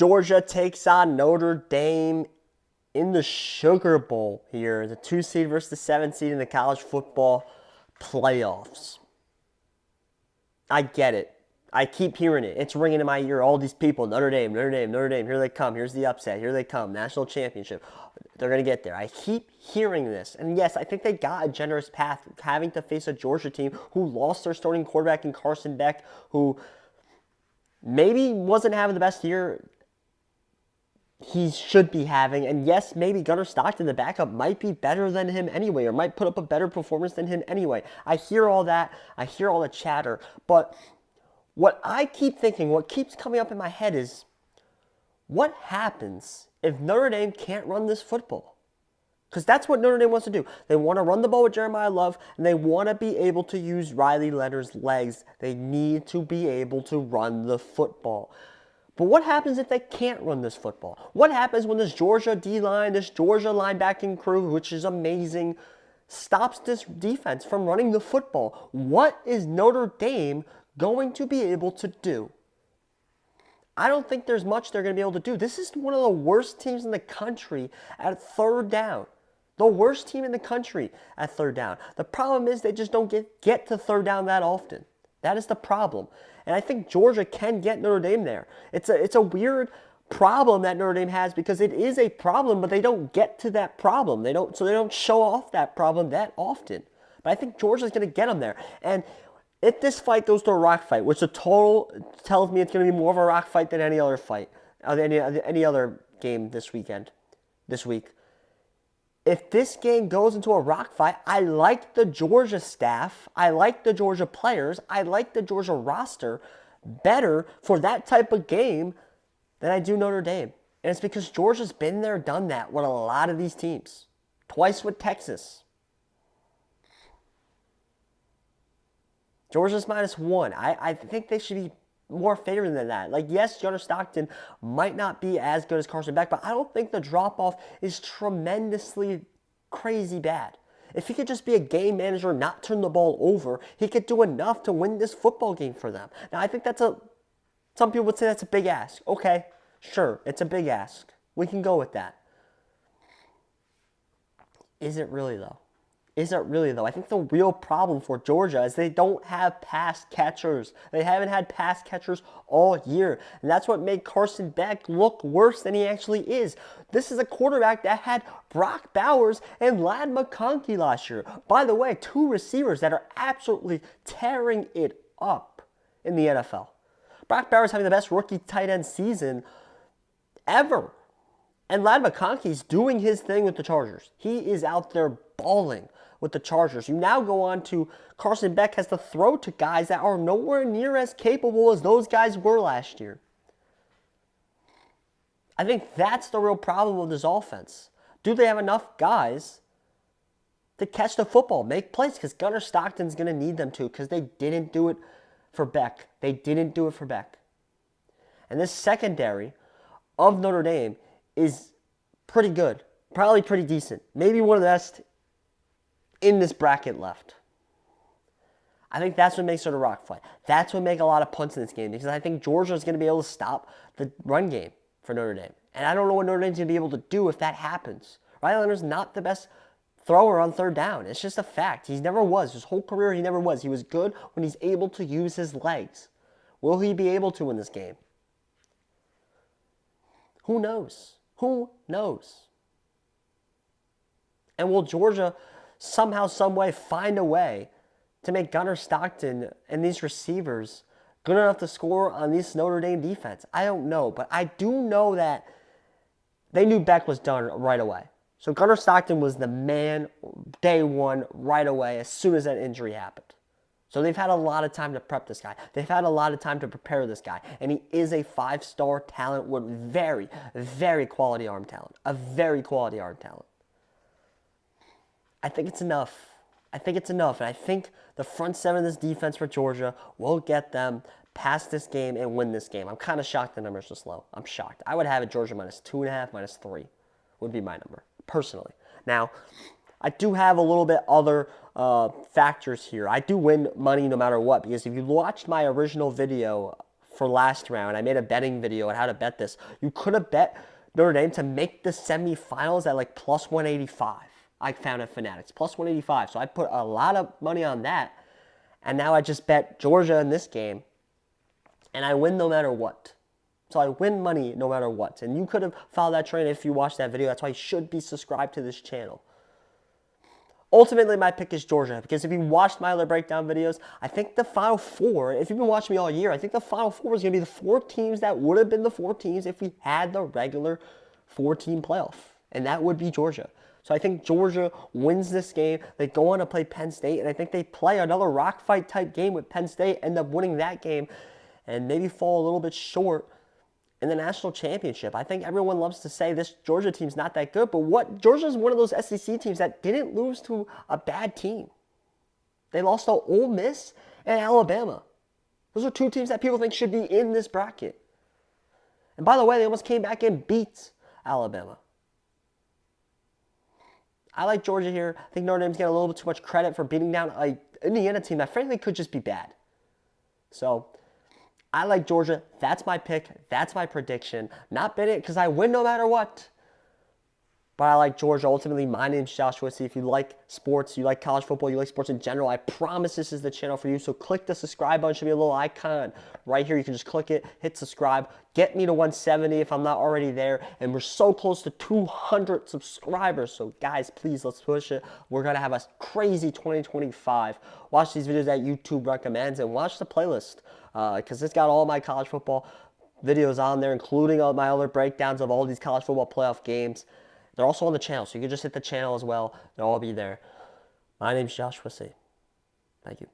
Georgia takes on Notre Dame in the Sugar Bowl here. The 2 seed versus the 7 seed in the college football playoffs. I get it. I keep hearing it. It's ringing in my ear. All these people, Notre Dame, Notre Dame, Notre Dame. Here they come. Here's the upset. Here they come. National championship. They're going to get there. I keep hearing this. And yes, I think they got a generous path having to face a Georgia team who lost their starting quarterback in Carson Beck, who maybe wasn't having the best year he should be having. And yes, maybe Gunnar Stockton, the backup, might be better than him anyway, or might put up a better performance than him anyway. I hear all that. I hear all the chatter. But what I keep thinking, what keeps coming up in my head is, what happens if Notre Dame can't run this football? Because that's what Notre Dame wants to do. They want to run the ball with Jeremiah Love, and they want to be able to use Riley Leonard's legs. They need to be able to run the football. But what happens if they can't run this football? What happens when this Georgia D-line, this Georgia linebacking crew, which is amazing, stops this defense from running the football? What is Notre Dame going to be able to do? I don't think there's much they're going to be able to do. This is one of the worst teams in the country at third down. The worst team in the country at third down. The problem is they just don't get to third down that often. That is the problem. And I think Georgia can get Notre Dame there. It's a weird problem that Notre Dame has, because it is a problem, but they don't get to that problem. They don't show off that problem that often. But I think Georgia's going to get them there. And if this fight goes to a rock fight, which the total tells me it's going to be more of a rock fight than any other fight, any other game this week. If this game goes into a rock fight, I like the Georgia staff, I like the Georgia players, I like the Georgia roster better for that type of game than I do Notre Dame. And it's because Georgia's been there, done that with a lot of these teams. Twice with Texas. Georgia's -1. I think they should be more favored than that. Like, yes, Gunnar Stockton might not be as good as Carson Beck, but I don't think the drop-off is tremendously crazy bad. If he could just be a game manager, not turn the ball over, he could do enough to win this football game for them. Now, I think some people would say that's a big ask. Okay, sure, it's a big ask. We can go with that. Is it really, though? I think the real problem for Georgia is they don't have pass catchers. They haven't had pass catchers all year. And that's what made Carson Beck look worse than he actually is. This is a quarterback that had Brock Bowers and Ladd McConkey last year. By the way, 2 receivers that are absolutely tearing it up in the NFL. Brock Bowers having the best rookie tight end season ever. And Ladd McConkey's doing his thing with the Chargers. He is out there balling with the Chargers. You now go on to Carson Beck has to throw to guys that are nowhere near as capable as those guys were last year. I think that's the real problem with this offense. Do they have enough guys to catch the football, make plays? Because Gunnar Stockton's going to need them to, because they didn't do it for Beck. And this secondary of Notre Dame is pretty good. Probably pretty decent. Maybe one of the best in this bracket left. I think that's what makes it a rock fight. That's what makes a lot of punts in this game, because I think Georgia is going to be able to stop the run game for Notre Dame. And I don't know what Notre Dame's going to be able to do if that happens. Riley Leonard's not the best thrower on third down. It's just a fact. He never was. His whole career, he never was. He was good when he's able to use his legs. Will he be able to in this game? Who knows? And will Georgia somehow, some way, find a way to make Gunnar Stockton and these receivers good enough to score on this Notre Dame defense? I don't know, but I do know that they knew Beck was done right away. So Gunnar Stockton was the man day one right away as soon as that injury happened. So they've had a lot of time to prep this guy. They've had a lot of time to prepare this guy. And he is a 5-star talent with very, very quality arm talent. A very quality arm talent. I think it's enough. And I think the front seven of this defense for Georgia will get them past this game and win this game. I'm kind of shocked the number's this low. I'm shocked. I would have it Georgia -2.5, -3 would be my number, personally. Now, I do have a little bit other factors here. I do win money no matter what, because if you watched my original video for last round. I made a betting video on how to bet this. You could have bet Notre Dame to make the semifinals at like plus 185. I found at Fanatics, plus 185. So I put a lot of money on that. And now I just bet Georgia in this game. And I win no matter what. So I win money no matter what. And you could have followed that train if you watched that video. That's why you should be subscribed to this channel. Ultimately, my pick is Georgia, because if you watched my other breakdown videos, I think the Final Four, if you've been watching me all year, I think the Final Four is going to be the 4 teams that would have been the 4 teams if we had the regular 4-team playoff. And that would be Georgia. So I think Georgia wins this game. They go on to play Penn State, and I think they play another rock fight type game with Penn State, end up winning that game, and maybe fall a little bit short in the national championship. I think everyone loves to say this Georgia team's not that good, but Georgia is one of those SEC teams that didn't lose to a bad team. They lost to Ole Miss and Alabama. Those are 2 teams that people think should be in this bracket. And by the way, they almost came back and beat Alabama. I like Georgia here. I think Notre Dame's getting a little bit too much credit for beating down an Indiana team that frankly could just be bad. So I like Georgia. That's my pick. That's my prediction. Not bet it because I win no matter what. But I like Georgia. Ultimately, my name's Joshua. See, if you like sports, you like college football, you like sports in general, I promise this is the channel for you. So click the subscribe button. Should be a little icon right here. You can just click it, hit subscribe. Get me to 170 if I'm not already there. And we're so close to 200 subscribers. So guys, please, let's push it. We're going to have a crazy 2025. Watch these videos that YouTube recommends and watch the playlist. Because it's got all my college football videos on there, including all my other breakdowns of all these college football playoff games. They're also on the channel, so you can just hit the channel as well. They'll all be there. My name's Joshua C. Thank you.